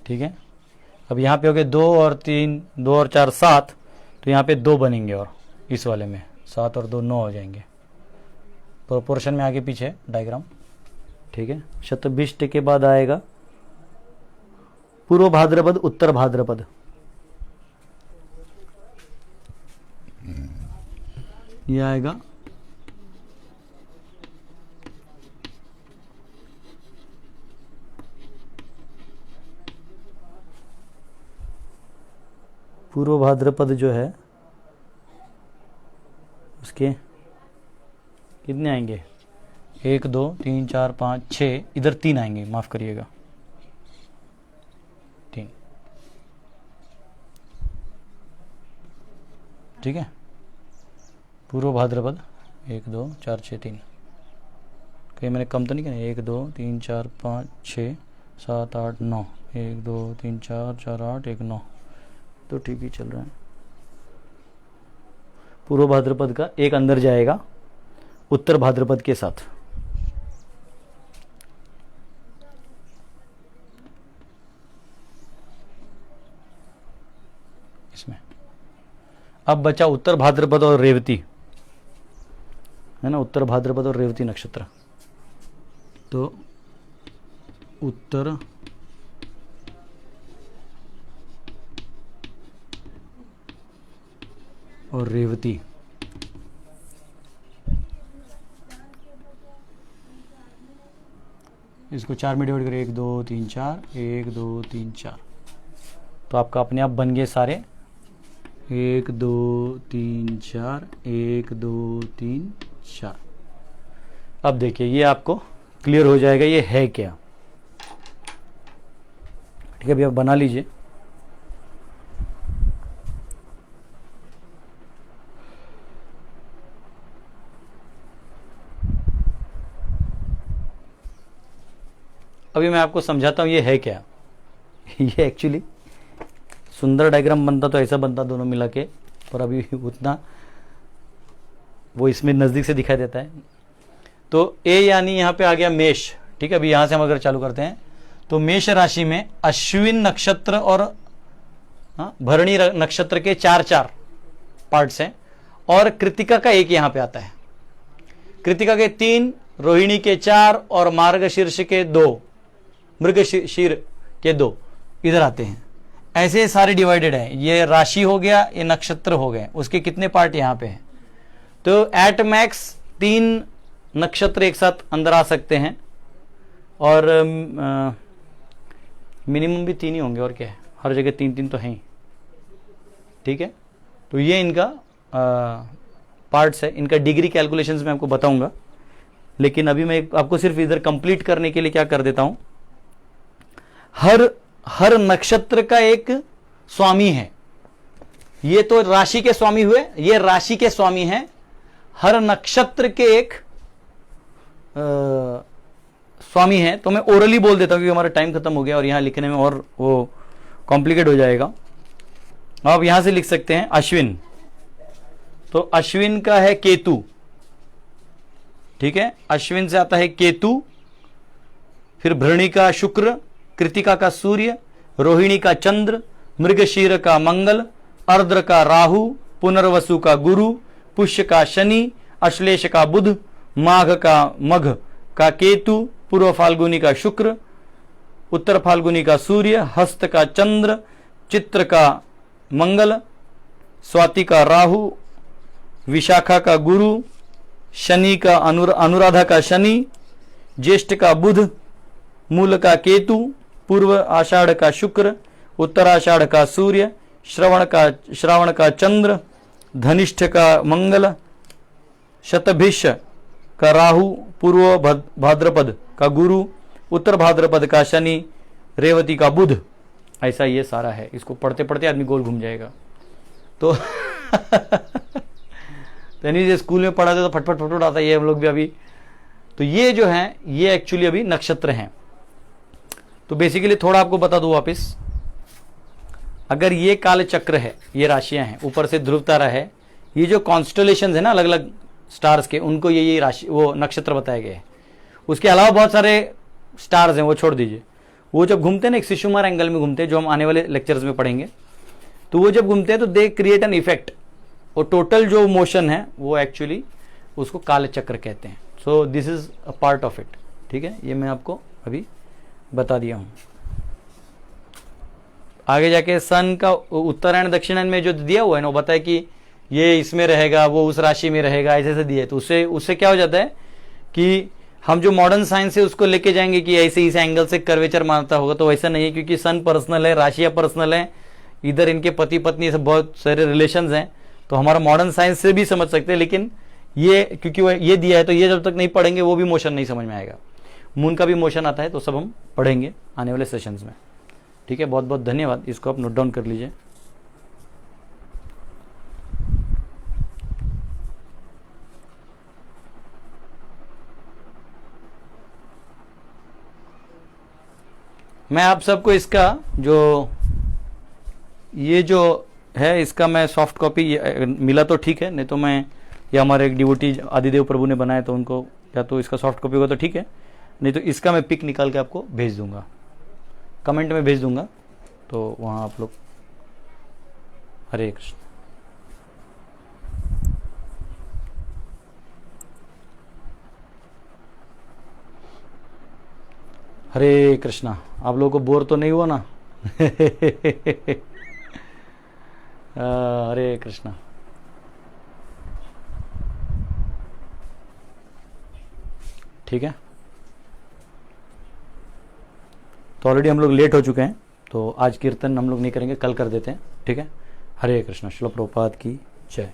ठीक है। अब यहाँ पे हो गए 2 और 3, 2 और 4 7, तो यहाँ पे 2 बनेंगे और इस वाले में 7 और 2 9 हो जाएंगे। प्रोपोर्शन में आगे पीछे डायग्राम, ठीक है। शतभिष्ट के बाद आएगा पूर्व भाद्रपद उत्तर भाद्रपद, ये आएगा पूर्व भाद्रपद जो है उसके कितने आएंगे, 1 2 3 4 5 6, इधर 3 आएंगे, माफ करिएगा 3, ठीक है। पूर्व भाद्रपद 1 2 4 6 3, कहीं मैंने कम तो नहीं किया, 1 2 3 4 5 6 7 8 9, 1 2 3 4 4 8 1 9, तो ठीक ही चल रहा है। पूर्व भाद्रपद का एक अंदर जाएगा उत्तर भाद्रपद के साथ, इसमें। अब बचा उत्तर भाद्रपद और रेवती, है ना, उत्तर भाद्रपद और रेवती नक्षत्र। तो उत्तर और रेवती, इसको 4 में डिवाइड करें, 1 2 3 4, 1 2 3 4, तो आपका अपने आप बन गए सारे 1 2 3 4, 1 2 3 4। अब देखिए ये आपको क्लियर हो जाएगा ये है क्या, ठीक है। अभी आप बना लीजिए। अभी मैं आपको समझाता हूँ ये है क्या। ये एक्चुअली सुंदर डायग्राम बनता तो ऐसा बनता दोनों मिला के, पर अभी उतना वो इसमें नज़दीक से दिखाई देता है। तो ए यानी यहाँ पे आ गया मेष, ठीक है। अभी यहाँ से हम अगर चालू करते हैं तो मेष राशि में अश्विन नक्षत्र और भरणी नक्षत्र के 4 पार्ट्स हैं, और कृतिका का एक यहाँ पे आता है। कृतिका के 3, रोहिणी के 4 और मार्गशीर्ष के 2, मृगशीर के 2 इधर आते हैं। ऐसे सारे डिवाइडेड है। ये राशि हो गया, ये नक्षत्र हो गए, उसके कितने पार्ट यहाँ पे हैं। तो एट मैक्स 3 नक्षत्र एक साथ अंदर आ सकते हैं, और मिनिमम भी 3 ही होंगे, और क्या है, हर जगह 3 तो हैं ही, ठीक है। तो ये इनका पार्ट्स है। इनका डिग्री कैलकुलेशंस मैं आपको बताऊंगा, लेकिन अभी मैं आपको सिर्फ इधर कंप्लीट करने के लिए क्या कर देता हूं, हर नक्षत्र का एक स्वामी है। ये तो राशि के स्वामी हुए, ये राशि के स्वामी हैं। हर नक्षत्र के एक स्वामी हैं। तो मैं ओरली बोल देता हूं क्योंकि हमारा टाइम खत्म हो गया और यहां लिखने में और वो कॉम्प्लिकेट हो जाएगा। आप यहां से लिख सकते हैं अश्विन, तो अश्विन का है केतु, ठीक है। अश्विन से आता है केतु, फिर भरणी का शुक्र, कृतिका का सूर्य, रोहिणी का चंद्र, मृगशीर का मंगल, अर्द्र का राहु, पुनर्वसु का गुरु, पुष्य का शनि, अश्लेष का बुध, माघ का मघ का केतु, पूर्व फाल्गुनी का शुक्र, उत्तर फाल्गुनी का सूर्य, हस्त का चंद्र, चित्र का मंगल, स्वाति का राहु, विशाखा का गुरु, शनि का अनुराधा का शनि, ज्येष्ठ का बुध, मूल का केतु, पूर्व आषाढ़ का शुक्र, उत्तराषाढ़ का सूर्य, श्रावण का चंद्र, धनिष्ठ का मंगल, शतभिष का राहु, पूर्व भाद्रपद का गुरु, उत्तर भाद्रपद का शनि, रेवती का बुध। ऐसा ये सारा है। इसको पढ़ते पढ़ते आदमी गोल घूम जाएगा। तो यानी स्कूल में पढ़ा था तो फटफट फटफट आता है, ये हम लोग भी अभी। तो ये जो है ये एक्चुअली अभी नक्षत्र हैं। तो बेसिकली थोड़ा आपको बता दूं वापस, अगर ये काल चक्र है, ये राशियां हैं, ऊपर से ध्रुव तारा है, ये जो कॉन्स्टलेशन है ना अलग अलग स्टार्स के, उनको ये राशि वो नक्षत्र बताए गए हैं। उसके अलावा बहुत सारे स्टार्स हैं, वो छोड़ दीजिए। वो जब घूमते हैं ना, एक शिशुकुमार एंगल में घूमते हैं, जो हम आने वाले लेक्चर्स में पढ़ेंगे। तो वो जब घूमते हैं तो दे क्रिएट एन इफेक्ट, और टोटल जो मोशन है वो एक्चुअली उसको कालचक्र कहते हैं। So this is a part of it. ठीक है, ये मैं आपको अभी बता दिया हूं। आगे जाके सन का उत्तरायण दक्षिणायन में जो दिया हुआ है ना, वो बताया कि ये इसमें रहेगा, वो उस राशि में रहेगा, ऐसे ऐसे दिया है। तो उससे क्या हो जाता है कि हम जो मॉडर्न साइंस है उसको लेके जाएंगे कि ऐसे इस एंगल से कर्वेचर मानता होगा, तो वैसा नहीं है, क्योंकि सन पर्सनल है, राशियां पर्सनल है, इधर इनके पति पत्नी से बहुत सारे रिलेशंस हैं। तो हमारा मॉडर्न साइंस से भी समझ सकते हैं, लेकिन ये क्योंकि वो ये दिया है, तो ये जब तक नहीं पढ़ेंगे वो भी मोशन नहीं समझ में आएगा। मून का भी मोशन आता है, तो सब हम पढ़ेंगे आने वाले सेशंस में। ठीक है, बहुत बहुत धन्यवाद। इसको आप नोट डाउन कर लीजिए। मैं आप सबको इसका ये जो है इसका मैं सॉफ्ट कॉपी मिला तो ठीक है, नहीं तो मैं, या हमारे एक डिवोटी आदिदेव प्रभु ने बनाया, तो उनको या तो इसका सॉफ्ट कॉपी होगा तो ठीक है, नहीं तो इसका मैं पिक निकाल के आपको भेज दूंगा, कमेंट में भेज दूंगा, तो वहाँ आप लोग। हरे कृष्ण। हरे कृष्णा। आप लोगों को बोर तो नहीं हुआ ना? हरे कृष्णा। ठीक है, तो ऑलरेडी हम लोग लेट हो चुके हैं, तो आज कीर्तन हम लोग नहीं करेंगे, कल कर देते हैं। ठीक है, हरे कृष्णा। श्रील प्रभुपाद की जय।